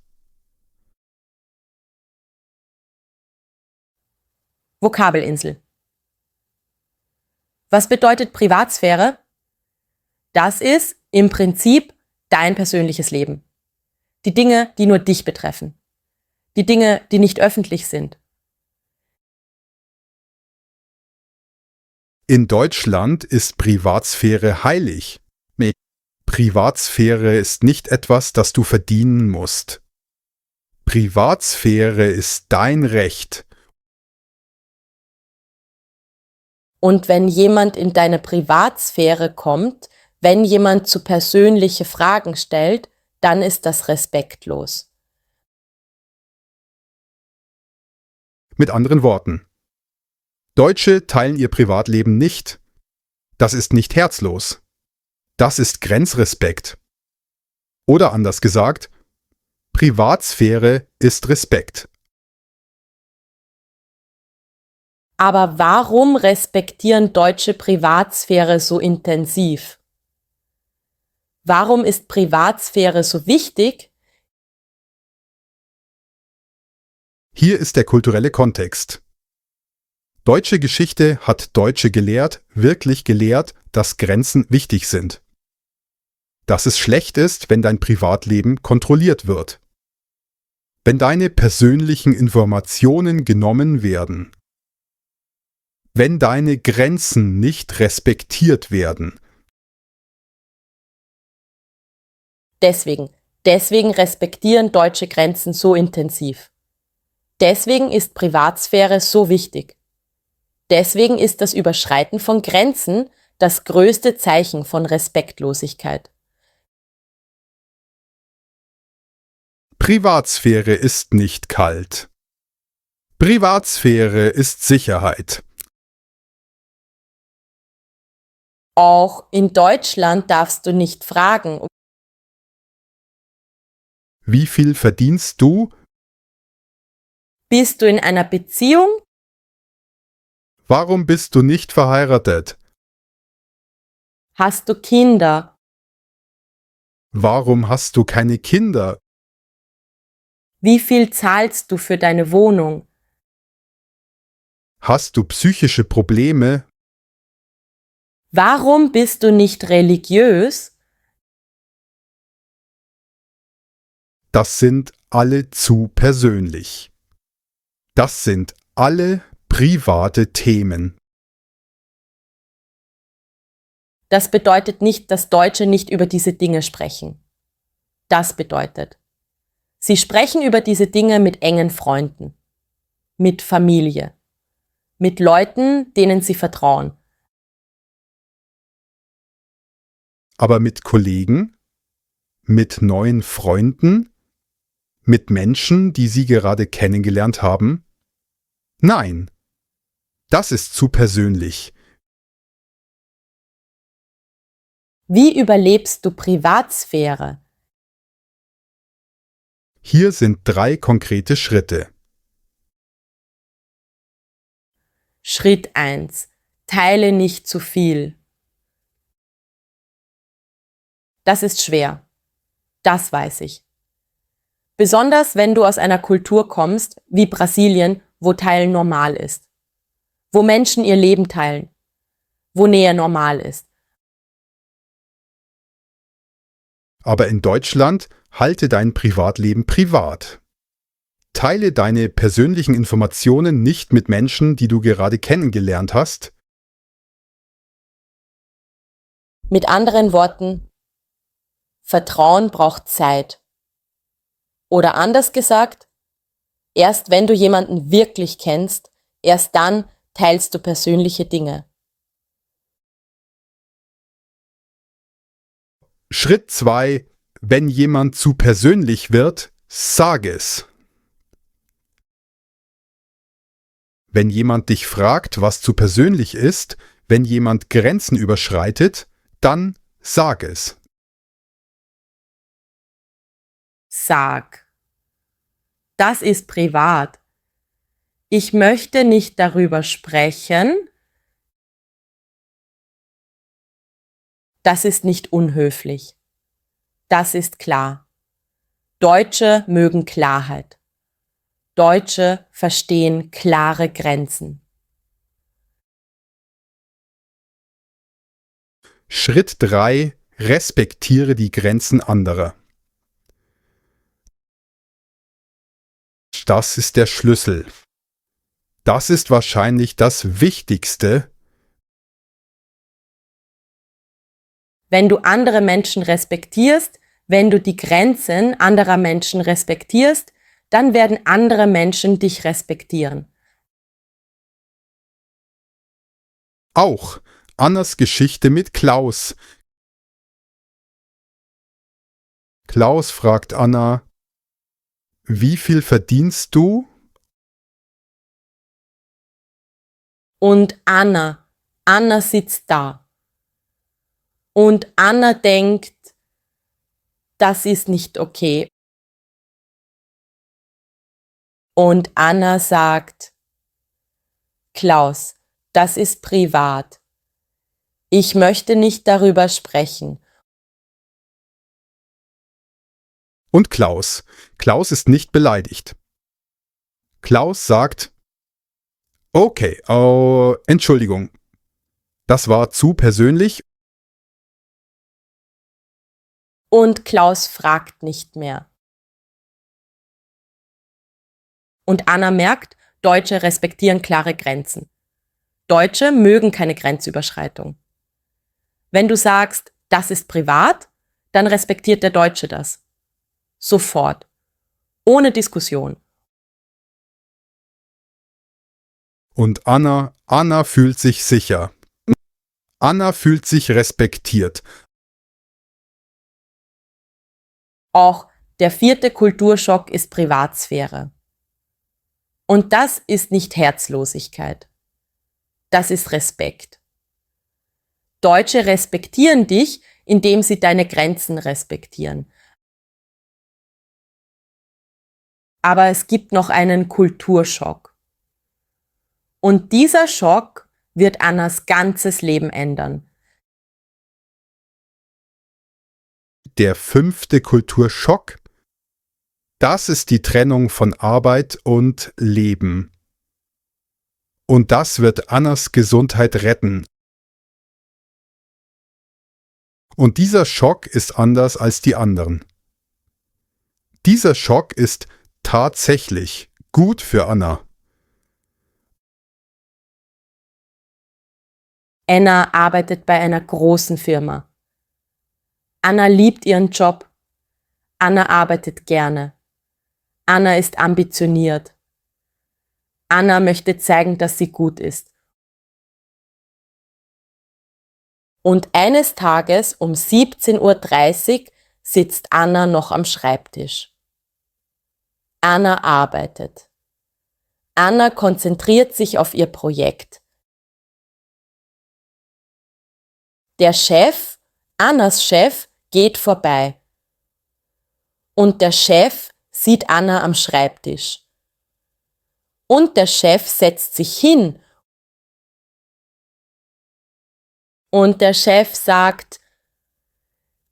Vokabelinsel. Was bedeutet Privatsphäre? Das ist im Prinzip dein persönliches Leben. Die Dinge, die nur dich betreffen. Die Dinge, die nicht öffentlich sind.
In Deutschland ist Privatsphäre heilig. Privatsphäre ist nicht etwas, das du verdienen musst. Privatsphäre ist dein Recht.
Und wenn jemand in deine Privatsphäre kommt, wenn jemand zu persönliche Fragen stellt, dann ist das respektlos.
Mit anderen Worten. Deutsche teilen ihr Privatleben nicht. Das ist nicht herzlos. Das ist Grenzrespekt. Oder anders gesagt, Privatsphäre ist Respekt.
Aber warum respektieren Deutsche Privatsphäre so intensiv? Warum ist Privatsphäre so wichtig?
Hier ist der kulturelle Kontext. Deutsche Geschichte hat Deutsche gelehrt, wirklich gelehrt, dass Grenzen wichtig sind. Dass es schlecht ist, wenn dein Privatleben kontrolliert wird. Wenn deine persönlichen Informationen genommen werden. Wenn deine Grenzen nicht respektiert werden.
Deswegen respektieren Deutsche Grenzen so intensiv. Deswegen ist Privatsphäre so wichtig. Deswegen ist das Überschreiten von Grenzen das größte Zeichen von Respektlosigkeit.
Privatsphäre ist nicht kalt. Privatsphäre ist Sicherheit.
Auch in Deutschland darfst du nicht fragen,
Wie viel verdienst du?
bist du in einer Beziehung?
Warum bist du nicht verheiratet?
Hast du Kinder?
Warum hast du keine Kinder?
Wie viel zahlst du für deine Wohnung?
Hast du psychische Probleme?
Warum bist du nicht religiös?
Das sind alle zu persönlich. Das sind alle private Themen.
Das bedeutet nicht, dass Deutsche nicht über diese Dinge sprechen. Das bedeutet, sie sprechen über diese Dinge mit engen Freunden, mit Familie, mit Leuten, denen sie vertrauen.
Aber mit Kollegen? Mit neuen Freunden? Mit Menschen, die sie gerade kennengelernt haben? Nein, das ist zu persönlich.
Wie überlebst du Privatsphäre?
Hier sind 3 konkrete Schritte.
Schritt 1. Teile nicht zu viel. Das ist schwer. Das weiß ich. Besonders wenn du aus einer Kultur kommst, wie Brasilien, wo Teilen normal ist. Wo Menschen ihr Leben teilen. Wo Nähe normal ist.
Aber in Deutschland halte dein Privatleben privat. Teile deine persönlichen Informationen nicht mit Menschen, die du gerade kennengelernt hast.
Mit anderen Worten, Vertrauen braucht Zeit. Oder anders gesagt, erst wenn du jemanden wirklich kennst, erst dann teilst du persönliche Dinge.
Schritt 2. Wenn jemand zu persönlich wird, sag es. Wenn jemand dich fragt, was zu persönlich ist, wenn jemand Grenzen überschreitet, dann sag es.
Sag. Das ist privat. Ich möchte nicht darüber sprechen. Das ist nicht unhöflich. Das ist klar. Deutsche mögen Klarheit. Deutsche verstehen klare Grenzen.
Schritt 3: Respektiere die Grenzen anderer. Das ist der Schlüssel. Das ist wahrscheinlich das Wichtigste.
Wenn du andere Menschen respektierst, wenn du die Grenzen anderer Menschen respektierst, dann werden andere Menschen dich respektieren.
Auch Annas Geschichte mit Klaus. Klaus fragt Anna: Wie viel verdienst du?
Und Anna sitzt da. Und Anna denkt, das ist nicht okay. Und Anna sagt, Klaus, das ist privat. Ich möchte nicht darüber sprechen.
Und Klaus. Klaus ist nicht beleidigt. Klaus sagt: Okay, Entschuldigung. Das war zu persönlich.
Und Klaus fragt nicht mehr. Und Anna merkt, Deutsche respektieren klare Grenzen. Deutsche mögen keine Grenzüberschreitung. Wenn du sagst, das ist privat, dann respektiert der Deutsche das. Sofort. Ohne Diskussion.
Und Anna fühlt sich sicher. Anna fühlt sich respektiert.
Auch der 4. Kulturschock ist Privatsphäre. Und das ist nicht Herzlosigkeit. Das ist Respekt. Deutsche respektieren dich, indem sie deine Grenzen respektieren. Aber es gibt noch einen Kulturschock. Und dieser Schock wird Annas ganzes Leben ändern.
Der 5. Kulturschock. Das ist die Trennung von Arbeit und Leben. Und das wird Annas Gesundheit retten. Und dieser Schock ist anders als die anderen. Dieser Schock ist tatsächlich gut für Anna.
Anna arbeitet bei einer großen Firma. Anna liebt ihren Job. Anna arbeitet gerne. Anna ist ambitioniert. Anna möchte zeigen, dass sie gut ist. Und eines Tages um 17:30 Uhr sitzt Anna noch am Schreibtisch. Anna arbeitet. Anna konzentriert sich auf ihr Projekt. Der Chef, Annas Chef, geht vorbei. Und der Chef sieht Anna am Schreibtisch. Und der Chef setzt sich hin. Und der Chef sagt,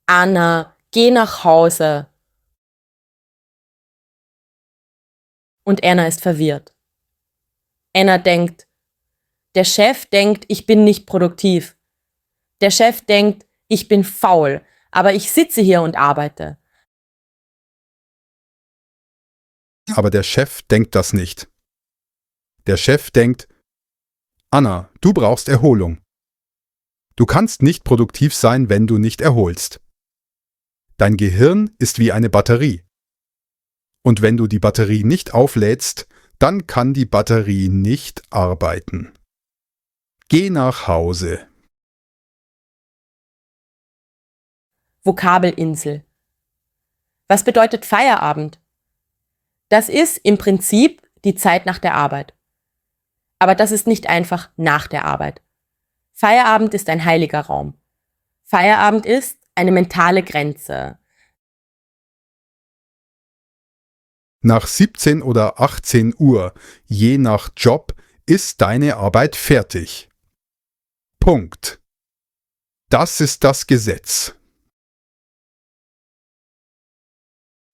Anna, geh nach Hause. Und Anna ist verwirrt. Anna denkt, der Chef denkt, ich bin nicht produktiv. Der Chef denkt, ich bin faul, aber ich sitze hier und arbeite.
Aber der Chef denkt das nicht. Der Chef denkt: Anna, du brauchst Erholung. Du kannst nicht produktiv sein, wenn du nicht erholst. Dein Gehirn ist wie eine Batterie. Und wenn du die Batterie nicht auflädst, dann kann die Batterie nicht arbeiten. Geh nach Hause.
Vokabelinsel. Was bedeutet Feierabend? Das ist im Prinzip die Zeit nach der Arbeit. Aber das ist nicht einfach nach der Arbeit. Feierabend ist ein heiliger Raum. Feierabend ist eine mentale Grenze.
Nach 17 oder 18 Uhr, je nach Job, ist deine Arbeit fertig. Punkt. Das ist das Gesetz.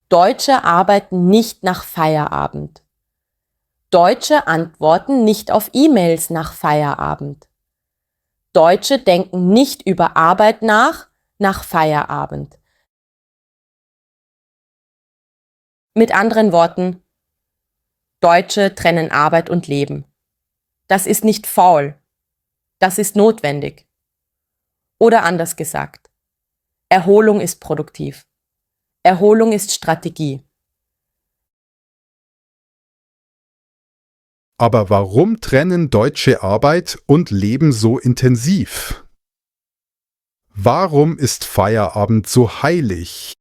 Deutsche arbeiten nicht nach Feierabend. Deutsche antworten nicht auf E-Mails nach Feierabend. Deutsche denken nicht über Arbeit nach Feierabend. Mit anderen Worten, Deutsche trennen Arbeit und Leben. Das ist nicht faul, das ist notwendig. Oder anders gesagt, Erholung ist produktiv. Erholung ist Strategie.
Aber warum trennen Deutsche Arbeit und Leben so intensiv? Warum ist Feierabend so heilig?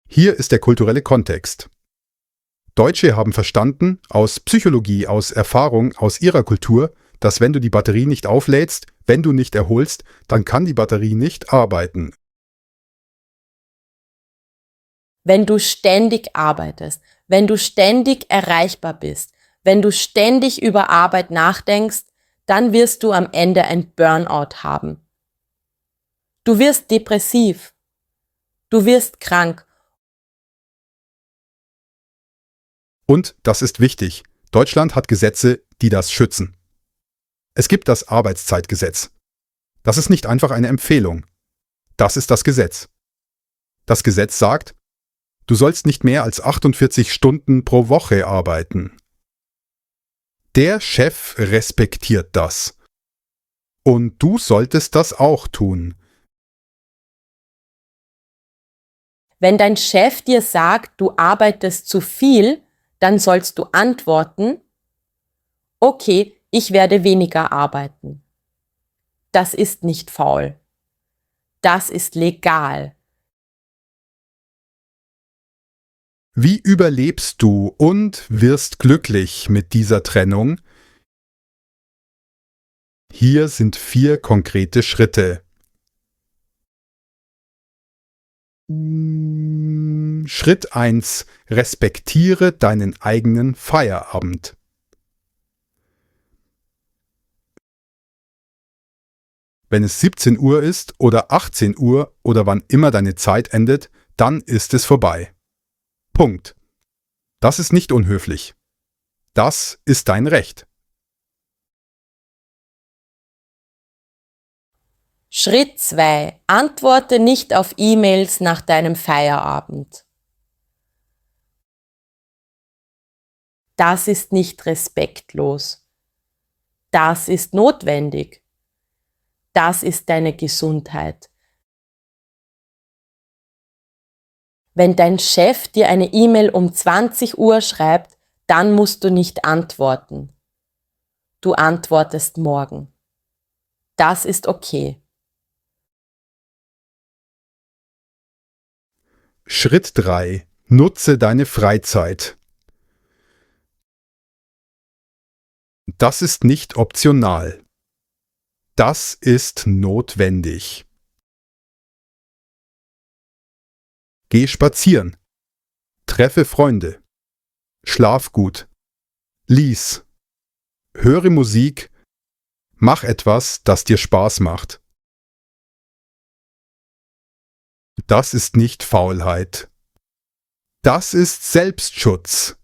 Hier ist der kulturelle Kontext. Deutsche haben verstanden, aus Psychologie, aus Erfahrung, aus ihrer Kultur, dass wenn du die Batterie nicht auflädst, wenn du nicht erholst, dann kann die Batterie nicht arbeiten.
Wenn du ständig arbeitest, wenn du ständig erreichbar bist, wenn du ständig über Arbeit nachdenkst, dann wirst du am Ende ein Burnout haben. Du wirst depressiv. Du wirst krank.
Und, das ist wichtig, Deutschland hat Gesetze, die das schützen. Es gibt das Arbeitszeitgesetz. Das ist nicht einfach eine Empfehlung. Das ist das Gesetz. Das Gesetz sagt, du sollst nicht mehr als 48 Stunden pro Woche arbeiten. Der Chef respektiert das. Und du solltest das auch tun.
Wenn dein Chef dir sagt, du arbeitest zu viel, dann sollst du antworten, okay, ich werde weniger arbeiten. Das ist nicht faul. Das ist legal.
Wie überlebst du und wirst glücklich mit dieser Trennung? Hier sind 4 konkrete Schritte. Schritt 1. Respektiere deinen eigenen Feierabend. Wenn es 17 Uhr ist oder 18 Uhr oder wann immer deine Zeit endet, dann ist es vorbei. Punkt. Das ist nicht unhöflich. Das ist dein Recht.
Schritt 2. Antworte nicht auf E-Mails nach deinem Feierabend. Das ist nicht respektlos. Das ist notwendig. Das ist deine Gesundheit. Wenn dein Chef dir eine E-Mail um 20 Uhr schreibt, dann musst du nicht antworten. Du antwortest morgen. Das ist okay.
Schritt 3. Nutze deine Freizeit. Das ist nicht optional. Das ist notwendig. Geh spazieren. Treffe Freunde. Schlaf gut. Lies. Höre Musik. Mach etwas, das dir Spaß macht. Das ist nicht Faulheit. Das ist Selbstschutz.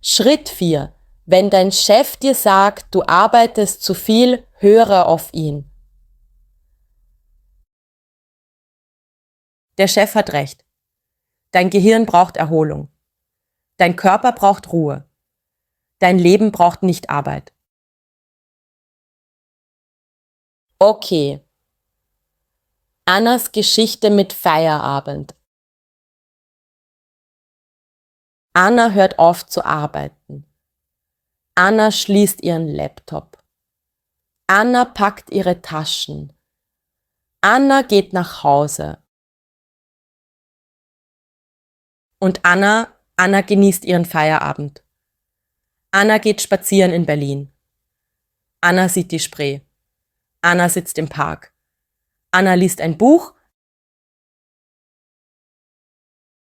Schritt 4. Wenn dein Chef dir sagt, du arbeitest zu viel, höre auf ihn. Der Chef hat recht. Dein Gehirn braucht Erholung. Dein Körper braucht Ruhe. Dein Leben braucht nicht Arbeit. Okay. Annas Geschichte mit Feierabend. Anna hört auf zu arbeiten. Anna schließt ihren Laptop. Anna packt ihre Taschen. Anna geht nach Hause. Und Anna genießt ihren Feierabend. Anna geht spazieren in Berlin. Anna sieht die Spree. Anna sitzt im Park. Anna liest ein Buch.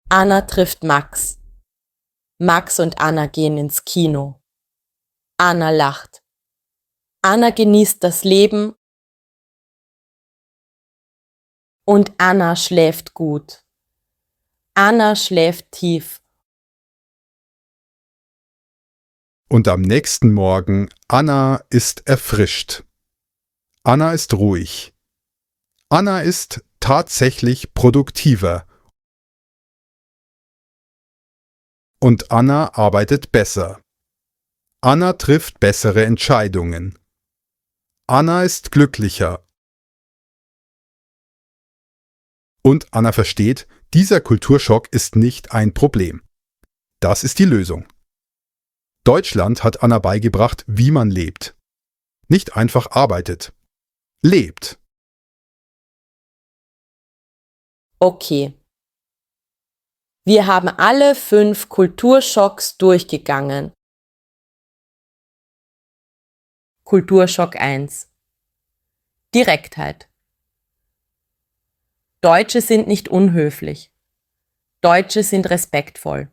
Anna trifft Max. Max und Anna gehen ins Kino. Anna lacht. Anna genießt das Leben und Anna schläft gut. Anna schläft tief.
Und am nächsten Morgen, Anna ist erfrischt. Anna ist ruhig. Anna ist tatsächlich produktiver. Und Anna arbeitet besser. Anna trifft bessere Entscheidungen. Anna ist glücklicher. Und Anna versteht, dieser Kulturschock ist nicht ein Problem. Das ist die Lösung. Deutschland hat Anna beigebracht, wie man lebt. Nicht einfach arbeitet. Lebt.
Okay. Wir haben alle 5 Kulturschocks durchgegangen. Kulturschock 1. Direktheit. Deutsche sind nicht unhöflich. Deutsche sind respektvoll.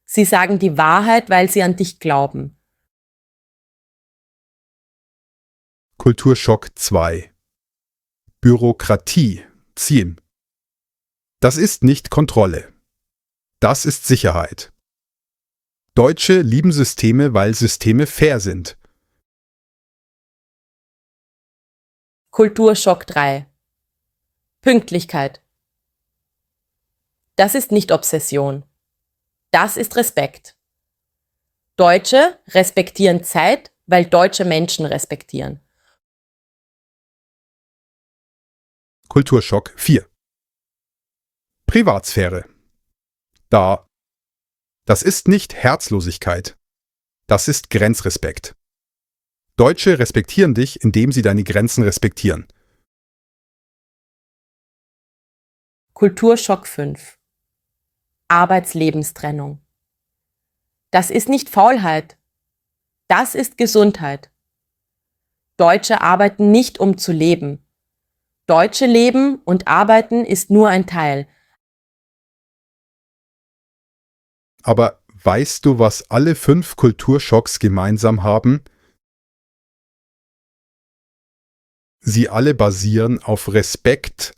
Sie sagen die Wahrheit, weil sie an dich glauben.
Kulturschock 2. Bürokratie. Ziel. Das ist nicht Kontrolle. Das ist Sicherheit. Deutsche lieben Systeme, weil Systeme fair sind.
Kulturschock 3. Pünktlichkeit. Das ist nicht Obsession. Das ist Respekt. Deutsche respektieren Zeit, weil deutsche Menschen respektieren.
Kulturschock 4. Privatsphäre. Das ist nicht Herzlosigkeit. Das ist Grenzrespekt. Deutsche respektieren dich, indem sie deine Grenzen respektieren.
Kulturschock 5. Arbeitslebenstrennung. Das ist nicht Faulheit. Das ist Gesundheit. Deutsche arbeiten nicht, um zu leben. Deutsche leben und arbeiten ist nur ein Teil.
Aber weißt du, was alle 5 Kulturschocks gemeinsam haben? Sie alle basieren auf Respekt.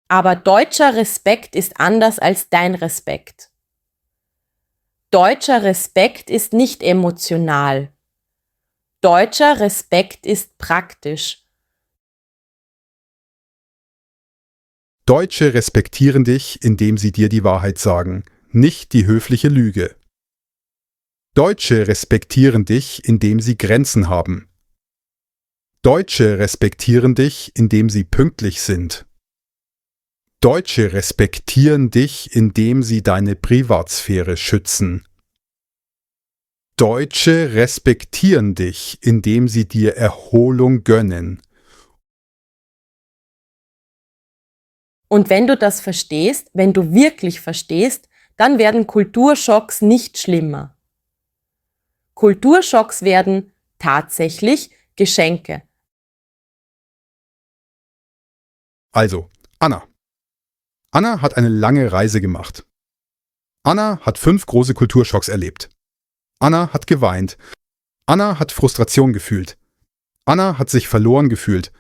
Aber deutscher Respekt ist anders als dein Respekt. Deutscher Respekt ist nicht emotional. Deutscher Respekt ist praktisch.
Deutsche respektieren dich, indem sie dir die Wahrheit sagen, nicht die höfliche Lüge. Deutsche respektieren dich, indem sie Grenzen haben. Deutsche respektieren dich, indem sie pünktlich sind. Deutsche respektieren dich, indem sie deine Privatsphäre schützen. Deutsche respektieren dich, indem sie dir Erholung gönnen.
Und wenn du das verstehst, wenn du wirklich verstehst, dann werden Kulturschocks nicht schlimmer. Kulturschocks werden tatsächlich Geschenke.
Also, Anna. Anna hat eine lange Reise gemacht. Anna hat 5 große Kulturschocks erlebt. Anna hat geweint. Anna hat Frustration gefühlt. Anna hat sich verloren gefühlt.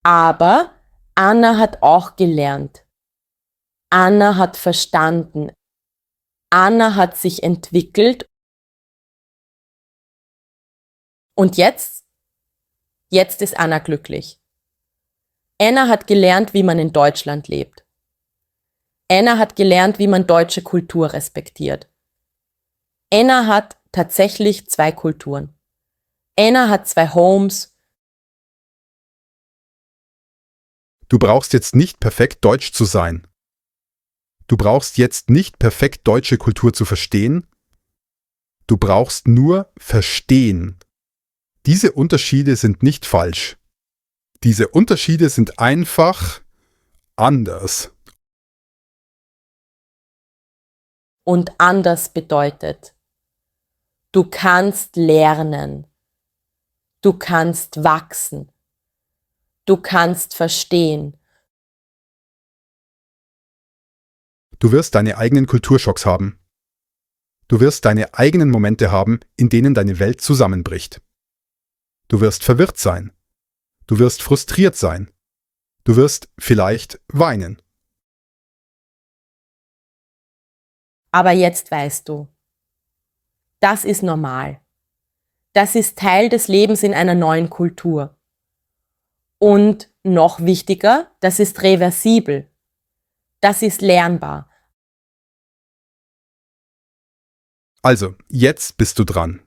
Aber Anna hat auch gelernt. Anna hat verstanden. Anna hat sich entwickelt. Und jetzt? Jetzt ist Anna glücklich. Anna hat gelernt, wie man in Deutschland lebt. Anna hat gelernt, wie man deutsche Kultur respektiert. Anna hat tatsächlich 2 Kulturen. Anna hat 2 Homes.
Du brauchst jetzt nicht perfekt deutsch zu sein. Du brauchst jetzt nicht perfekt deutsche Kultur zu verstehen. Du brauchst nur verstehen. Diese Unterschiede sind nicht falsch. Diese Unterschiede sind einfach anders.
Und anders bedeutet, du kannst lernen. Du kannst wachsen. Du kannst verstehen.
Du wirst deine eigenen Kulturschocks haben. Du wirst deine eigenen Momente haben, in denen deine Welt zusammenbricht. Du wirst verwirrt sein. Du wirst frustriert sein. Du wirst vielleicht weinen.
Aber jetzt weißt du, das ist normal. Das ist Teil des Lebens in einer neuen Kultur. Und noch wichtiger, das ist reversibel. Das ist lernbar.
Also, jetzt bist du dran.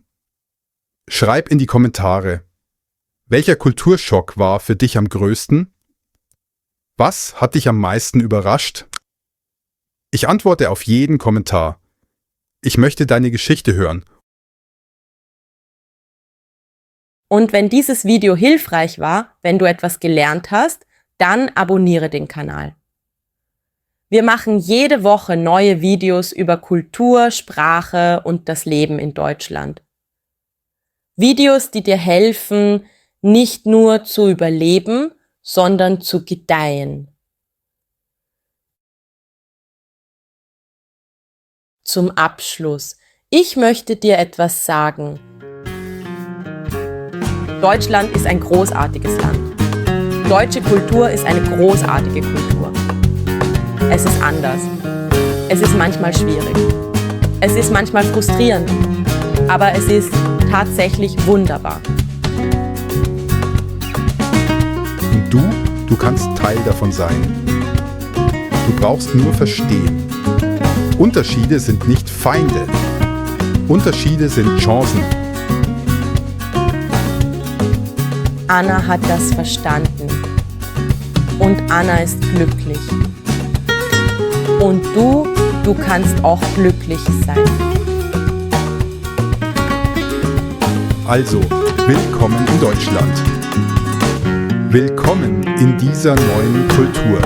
Schreib in die Kommentare, welcher Kulturschock war für dich am größten? Was hat dich am meisten überrascht? Ich antworte auf jeden Kommentar. Ich möchte deine Geschichte hören.
Und wenn dieses Video hilfreich war, wenn du etwas gelernt hast, dann abonniere den Kanal. Wir machen jede Woche neue Videos über Kultur, Sprache und das Leben in Deutschland. Videos, die dir helfen, nicht nur zu überleben, sondern zu gedeihen. Zum Abschluss, ich möchte dir etwas sagen. Deutschland ist ein großartiges Land. Deutsche Kultur ist eine großartige Kultur. Es ist anders. Es ist manchmal schwierig. Es ist manchmal frustrierend. Aber es ist tatsächlich wunderbar.
Und du kannst Teil davon sein. Du brauchst nur verstehen. Unterschiede sind nicht Feinde. Unterschiede sind Chancen.
Anna hat das verstanden. Und Anna ist glücklich. Und du kannst auch glücklich sein.
Also, willkommen in Deutschland. Willkommen in dieser neuen Kultur.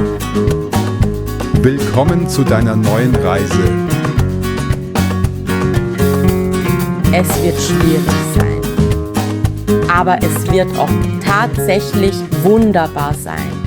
Willkommen zu deiner neuen Reise.
Es wird schwierig sein. Aber es wird auch tatsächlich wunderbar sein.